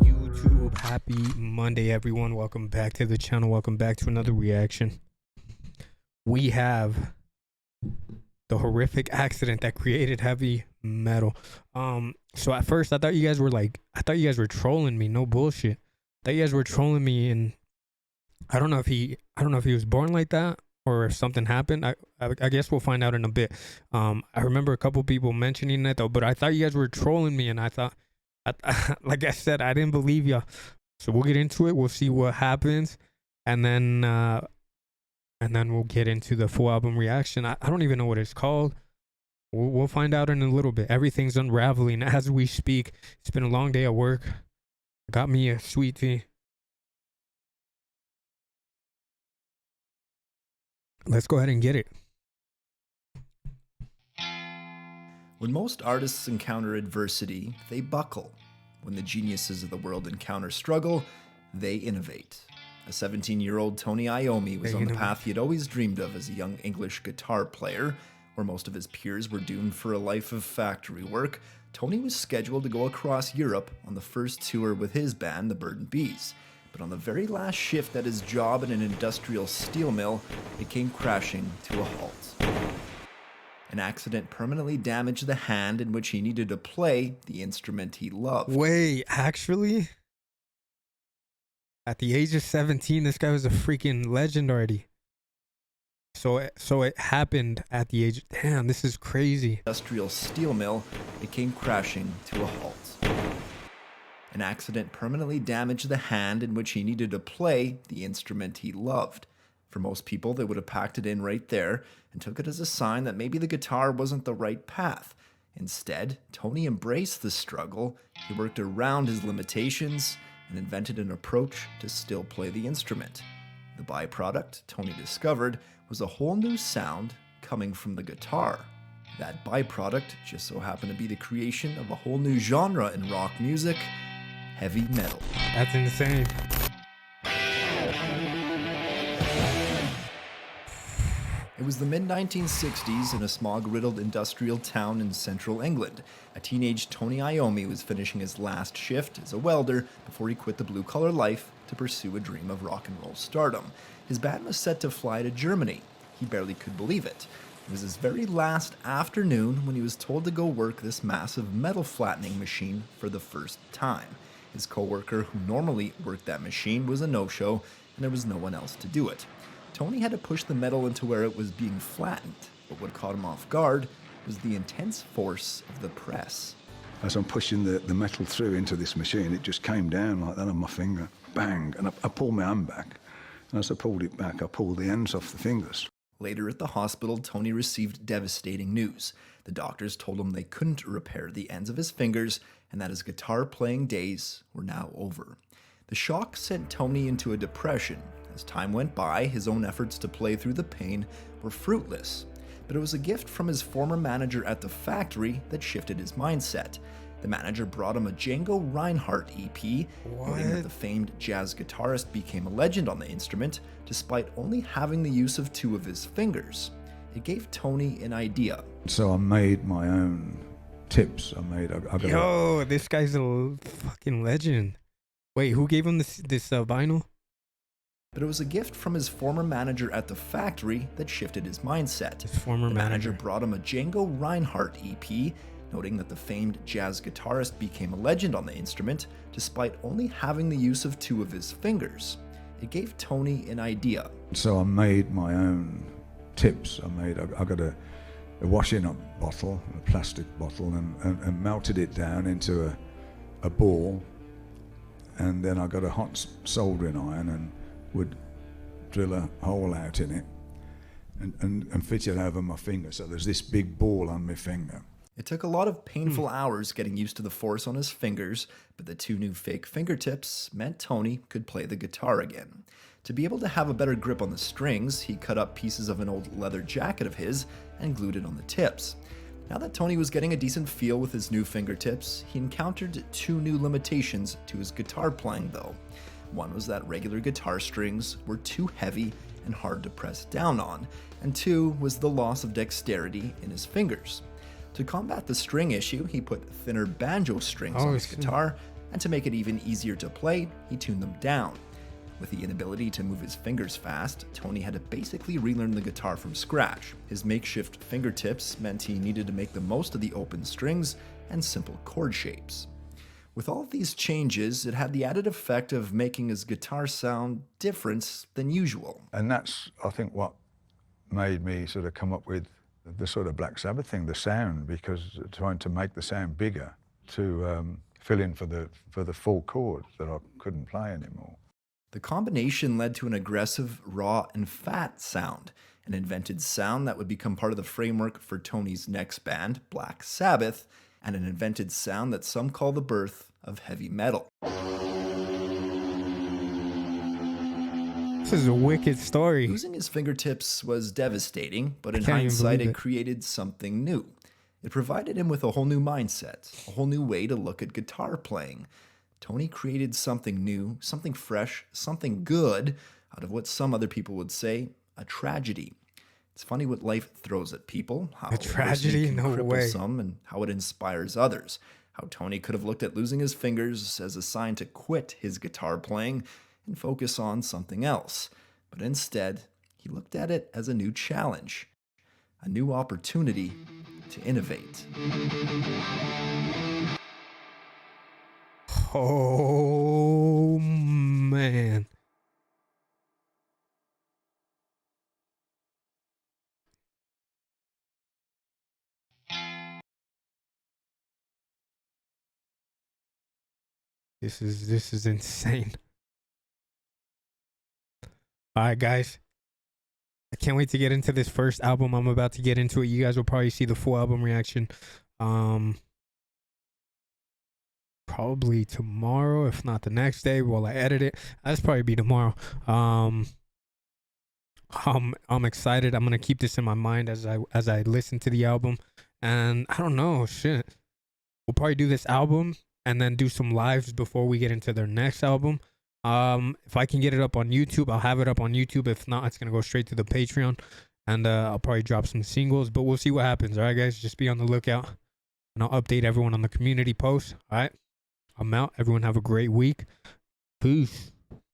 YouTube, happy Monday, everyone. Welcome back to the channel. Welcome back to another reaction. We have the horrific accident that created heavy metal. So at first I thought you guys were trolling me. No bullshit. I thought you guys were trolling me, and I don't know if he was born like that or if something happened. I guess we'll find out in a bit. I remember a couple people mentioning that though, but I thought you guys were trolling me, and I thought, like I said, I didn't believe y'all. So we'll get into it. We'll see what happens, and then we'll get into the full album reaction. I don't even know what it's called. We'll find out in a little bit. Everything's unraveling as we speak. It's been a long day at work. Got me a sweet tea. Let's go ahead and get it. When most artists encounter adversity, they buckle. When the geniuses of the world encounter struggle, they innovate. A 17-year-old Tony Iommi was on the path he had always dreamed of as a young English guitar player. Where most of his peers were doomed for a life of factory work, Tony was scheduled to go across Europe on the first tour with his band, the Bird and Bees. But on the very last shift at his job in an industrial steel mill, it came crashing to a halt. An accident permanently damaged the hand in which he needed to play the instrument he loved. Wait, actually? At the age of 17, this guy was a freaking legend already. So it happened at the age... Damn, this is crazy. Industrial steel mill, it came crashing to a halt. An accident permanently damaged the hand in which he needed to play the instrument he loved. For most people, they would have packed it in right there and took it as a sign that maybe the guitar wasn't the right path. Instead, Tony embraced the struggle, he worked around his limitations, and invented an approach to still play the instrument. The byproduct, Tony discovered, was a whole new sound coming from the guitar. That byproduct just so happened to be the creation of a whole new genre in rock music, heavy metal. That's insane. It was the mid-1960s in a smog-riddled industrial town in central England. A teenage Tony Iommi was finishing his last shift as a welder before he quit the blue-collar life to pursue a dream of rock and roll stardom. His band was set to fly to Germany. He barely could believe it. It was his very last afternoon when he was told to go work this massive metal flattening machine for the first time. His co-worker who normally worked that machine was a no-show, and there was no one else to do it. Tony had to push the metal into where it was being flattened, but what caught him off guard was the intense force of the press. As I'm pushing the metal through into this machine, it just came down like that on my finger, bang, and I pulled my hand back. And as I pulled it back, I pulled the ends off the fingers. Later at the hospital, Tony received devastating news. The doctors told him they couldn't repair the ends of his fingers and that his guitar playing days were now over. The shock sent Tony into a depression. As time went by, his own efforts to play through the pain were fruitless. But it was a gift from his former manager at the factory that shifted his mindset. The manager brought him a Django Reinhardt EP, noting that the famed jazz guitarist became a legend on the instrument, despite only having the use of two of his fingers. It gave Tony an idea. So I made my own tips. Yo, this guy's a fucking legend. Wait, who gave him this vinyl? But it was a gift from his former manager at the factory that shifted his mindset. His former manager brought him a Django Reinhardt EP, noting that the famed jazz guitarist became a legend on the instrument, despite only having the use of two of his fingers. It gave Tony an idea. So I made my own tips. I got a washing up bottle, a plastic bottle, and melted it down into a ball. And then I got a hot soldering iron and would drill a hole out in it and fit it over my finger. So there's this big ball on my finger. It took a lot of painful hours getting used to the force on his fingers, but the two new fake fingertips meant Tony could play the guitar again. To be able to have a better grip on the strings, he cut up pieces of an old leather jacket of his and glued it on the tips. Now that Tony was getting a decent feel with his new fingertips, he encountered two new limitations to his guitar playing though. One was that regular guitar strings were too heavy and hard to press down on, and 2 was the loss of dexterity in his fingers. To combat the string issue, he put thinner banjo strings on his guitar, and to make it even easier to play, he tuned them down. With the inability to move his fingers fast, Tony had to basically relearn the guitar from scratch. His makeshift fingertips meant he needed to make the most of the open strings and simple chord shapes. With all of these changes, it had the added effect of making his guitar sound different than usual. And that's, I think, what made me sort of come up with the sort of Black Sabbath thing, the sound, because trying to make the sound bigger to fill in for the full chords that I couldn't play anymore. The combination led to an aggressive, raw, and fat sound, an invented sound that would become part of the framework for Tony's next band, Black Sabbath, and an invented sound that some call the birth of heavy metal. This is a wicked story. Losing his fingertips was devastating, but in hindsight, it created something new. It provided him with a whole new mindset, a whole new way to look at guitar playing. Tony created something new, something fresh, something good out of what some other people would say, a tragedy. It's funny what life throws at people, how a tragedy, can no cripple way. some and how it inspires others. How Tony could have looked at losing his fingers as a sign to quit his guitar playing and focus on something else. But instead, he looked at it as a new challenge, a new opportunity to innovate. Oh, man. This is insane. All right, guys. I can't wait to get into this first album. I'm about to get into it. You guys will probably see the full album reaction. Probably tomorrow, if not the next day, while I edit it. That's probably be tomorrow. I'm excited. I'm gonna keep this in my mind as I listen to the album, and I don't know, shit. We'll probably do this album and then do some lives before we get into their next album. If I can get it up on YouTube, I'll have it up on YouTube. If not, it's gonna go straight to the Patreon, and I'll probably drop some singles. But we'll see what happens. All right, guys, just be on the lookout, and I'll update everyone on the community post. All right. I'm out. Everyone have a great week. Peace.